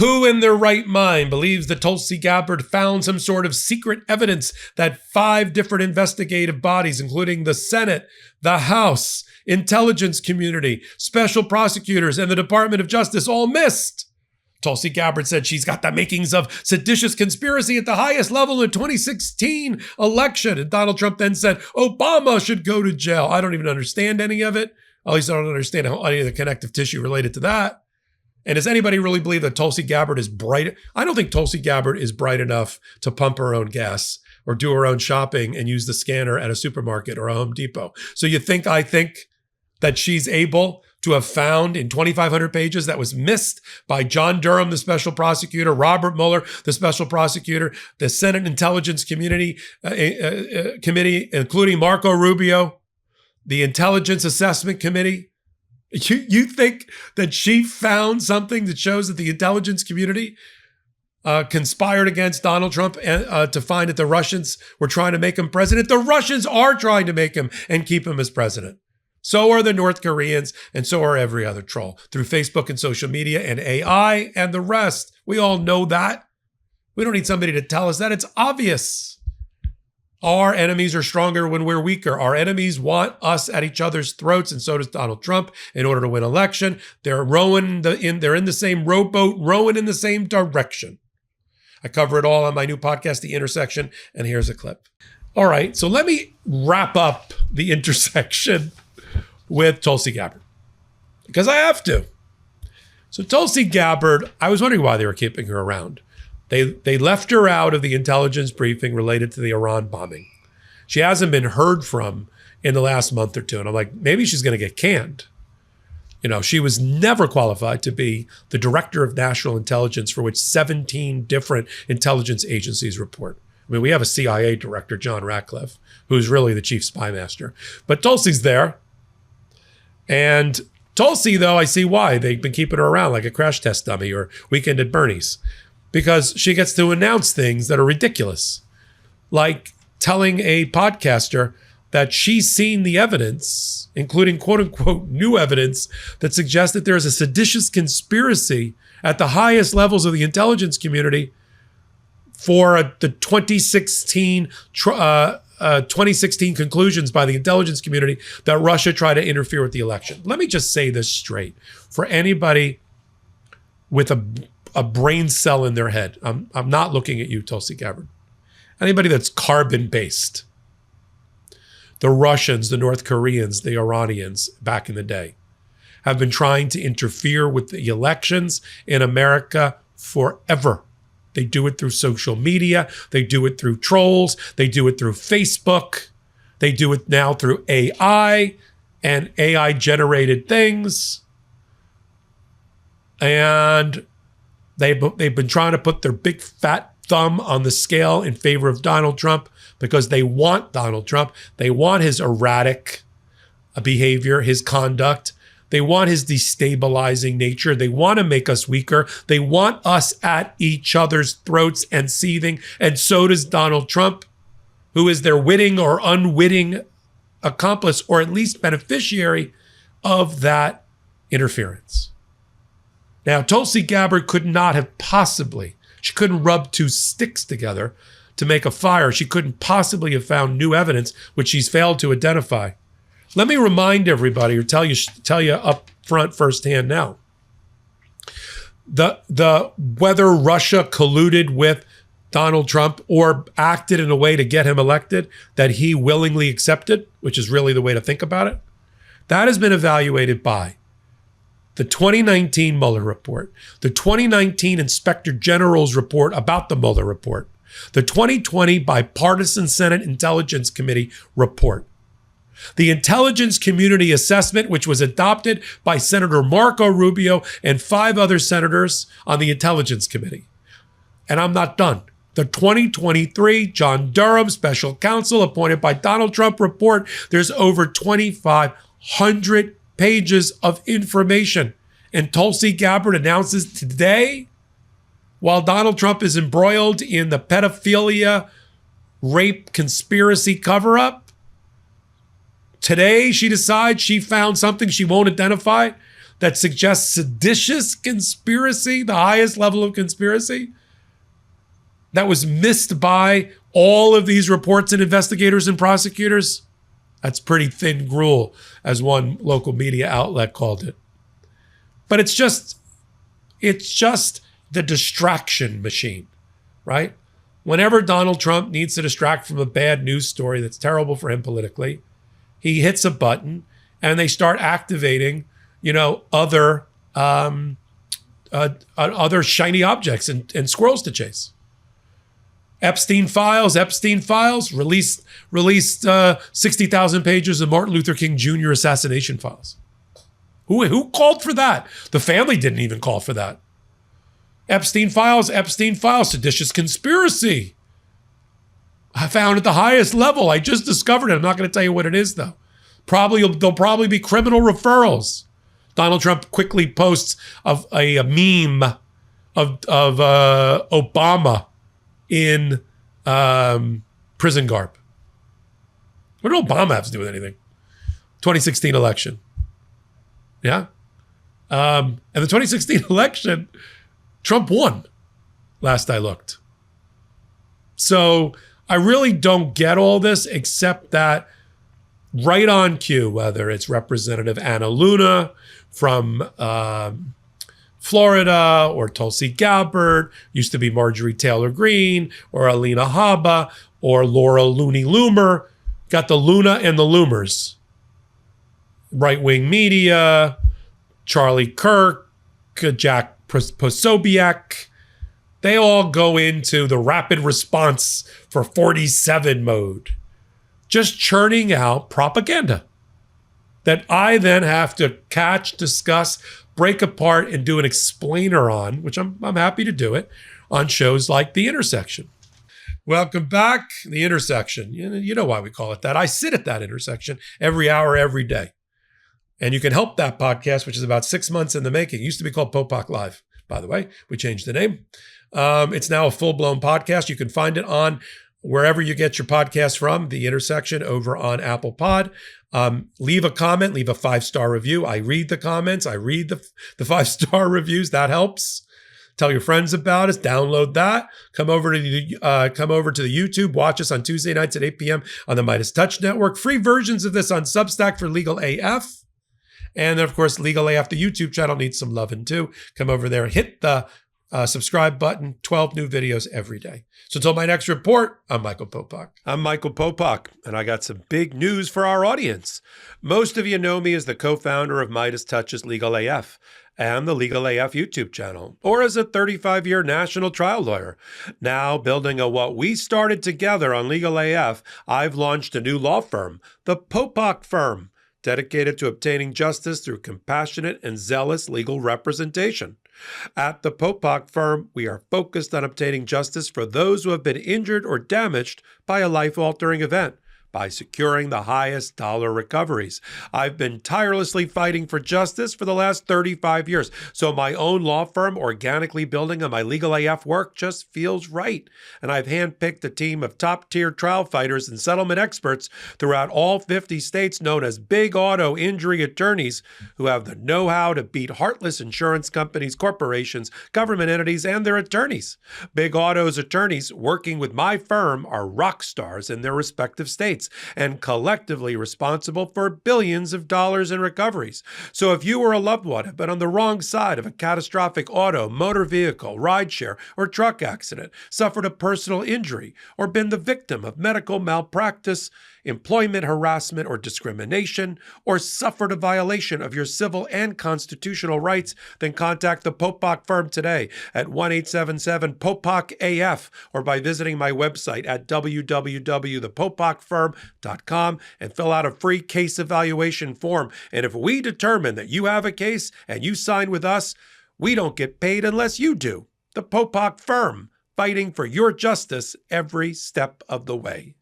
Who in their right mind believes that Tulsi Gabbard found some sort of secret evidence that 5 different investigative bodies, including the Senate, the House, intelligence community, special prosecutors, and the Department of Justice all missed? Tulsi Gabbard said she's got the makings of seditious conspiracy at the highest level in the 2016 election. And Donald Trump then said Obama should go to jail. I don't even understand any of it. At least I don't understand any of the connective tissue related to that. And does anybody really believe that Tulsi Gabbard is bright? I don't think Tulsi Gabbard is bright enough to pump her own gas or do her own shopping and use the scanner at a supermarket or a Home Depot. So you think I think that she's able to have found in 2,500 pages that was missed by John Durham, the special prosecutor, Robert Mueller, the special prosecutor, the Senate Intelligence Committee, including Marco Rubio, the Intelligence Assessment Committee? You think that she found something that shows that the intelligence community conspired against Donald Trump to find that the Russians were trying to make him president? The Russians are trying to make him and keep him as president. So are the North Koreans, and so are every other troll through Facebook and social media and AI and the rest. We all know that. We don't need somebody to tell us that. It's obvious. Our enemies are stronger when we're weaker. Our enemies want us at each other's throats, and so does Donald Trump in order to win election. They're in the same rowboat, rowing in the same direction. I cover it all on my new podcast, The Intersection, and here's a clip. All right, so let me wrap up The Intersection with Tulsi Gabbard, because I have to. So Tulsi Gabbard, I was wondering why they were keeping her around. They left her out of the intelligence briefing related to the Iran bombing. She hasn't been heard from in the last month or two. And I'm like, maybe she's going to get canned. You know, she was never qualified to be the director of national intelligence, for which 17 different intelligence agencies report. I mean, we have a CIA director, John Ratcliffe, who's really the chief spy master. But Tulsi's there. And Tulsi, though, I see why they've been keeping her around like a crash test dummy or Weekend at Bernie's, because she gets to announce things that are ridiculous, like telling a podcaster that she's seen the evidence, including quote unquote new evidence, that suggests that there is a seditious conspiracy at the highest levels of the intelligence community for the 2016 conclusions by the intelligence community that Russia tried to interfere with the election. Let me just say this straight for anybody with a brain cell in their head. I'm not looking at you, Tulsi Gabbard. Anybody that's carbon-based. The Russians, the North Koreans, the Iranians back in the day have been trying to interfere with the elections in America forever. They do it through social media. They do it through trolls. They do it through Facebook. They do it now through AI and AI-generated things. And they've been trying to put their big fat thumb on the scale in favor of Donald Trump because they want Donald Trump. They want his erratic behavior, his conduct. They want his destabilizing nature. They want to make us weaker. They want us at each other's throats and seething. And so does Donald Trump, who is their witting or unwitting accomplice, or at least beneficiary of that interference. Now, Tulsi Gabbard could not have possibly, she couldn't rub two sticks together to make a fire. She couldn't possibly have found new evidence, which she's failed to identify. Let me remind everybody, or tell you up front firsthand now, the whether Russia colluded with Donald Trump or acted in a way to get him elected that he willingly accepted, which is really the way to think about it, that has been evaluated by the 2019 Mueller report, the 2019 Inspector General's report about the Mueller report, the 2020 Bipartisan Senate Intelligence Committee report, the intelligence community assessment, which was adopted by Senator Marco Rubio and 5 other senators on the Intelligence Committee. And I'm not done. The 2023 John Durham special counsel appointed by Donald Trump report, there's over 2,500 pages of information. And Tulsi Gabbard announces today, while Donald Trump is embroiled in the pedophilia, rape, conspiracy cover-up, today she decides she found something she won't identify that suggests seditious conspiracy, the highest level of conspiracy, that was missed by all of these reports and investigators and prosecutors? That's pretty thin gruel, as one local media outlet called it. But it's just the distraction machine, right? Whenever Donald Trump needs to distract from a bad news story that's terrible for him politically, he hits a button and they start activating, other shiny objects and squirrels to chase. Epstein files released 60,000 pages of Martin Luther King Jr. assassination files. Who called for that? The family didn't even call for that. Epstein files, seditious conspiracy. I found at the highest level. I just discovered it. I'm not going to tell you what it is, though. There'll probably be criminal referrals. Donald Trump quickly posts of a meme of Obama in prison garb. What did Obama have to do with anything? 2016 election. Yeah. And the 2016 election, Trump won, last I looked. So I really don't get all this, except that right on cue, whether it's Representative Anna Luna from Florida, or Tulsi Gabbard, used to be Marjorie Taylor Greene, or Alina Habba, or Laura Looney Loomer, got the Luna and the Loomers. Right-wing media, Charlie Kirk, Jack Posobiec, they all go into the rapid response for 47 mode, just churning out propaganda that I then have to catch, discuss, break apart, and do an explainer on, which I'm happy to do it, on shows like The Intersection. Welcome back, The Intersection. You know why we call it that. I sit at that intersection every hour, every day. And you can help that podcast, which is about 6 months in the making. It used to be called Popok Live, by the way. We changed the name. It's now a full-blown podcast. You can find it on wherever you get your podcast from, The Intersection, over on Apple Pod. Leave a comment, leave a 5-star review. I read the comments. I read the 5-star reviews. That helps. Tell your friends about us. Download that. Come over to the YouTube. Watch us on Tuesday nights at 8 p.m. on the Midas Touch Network. Free versions of this on Substack for Legal AF. And then, of course, Legal AF, the YouTube channel, needs some loving too. Come over there and hit the subscribe button. 12 new videos every day. So until my next report, I'm Michael Popok. I'm Michael Popok, and I got some big news for our audience. Most of you know me as the co-founder of Midas Touch's Legal AF and the Legal AF YouTube channel, or as a 35-year national trial lawyer. Now, building on what we started together on Legal AF, I've launched a new law firm, the Popok Firm, dedicated to obtaining justice through compassionate and zealous legal representation. At the Popok Firm, we are focused on obtaining justice for those who have been injured or damaged by a life-altering event, by securing the highest dollar recoveries. I've been tirelessly fighting for justice for the last 35 years, so my own law firm organically building on my Legal AF work just feels right. And I've handpicked a team of top-tier trial fighters and settlement experts throughout all 50 states known as big auto injury attorneys who have the know-how to beat heartless insurance companies, corporations, government entities, and their attorneys. Big Auto's attorneys working with my firm are rock stars in their respective states, and collectively responsible for billions of dollars in recoveries. So if you or a loved one have been on the wrong side of a catastrophic auto, motor vehicle, rideshare, or truck accident, suffered a personal injury, or been the victim of medical malpractice, employment harassment or discrimination, or suffered a violation of your civil and constitutional rights, then contact the Popok Firm today at 1-877-POPOK-AF or by visiting my website at www.thepopokfirm.com and fill out a free case evaluation form. And if we determine that you have a case and you sign with us, we don't get paid unless you do. The Popok Firm, fighting for your justice every step of the way.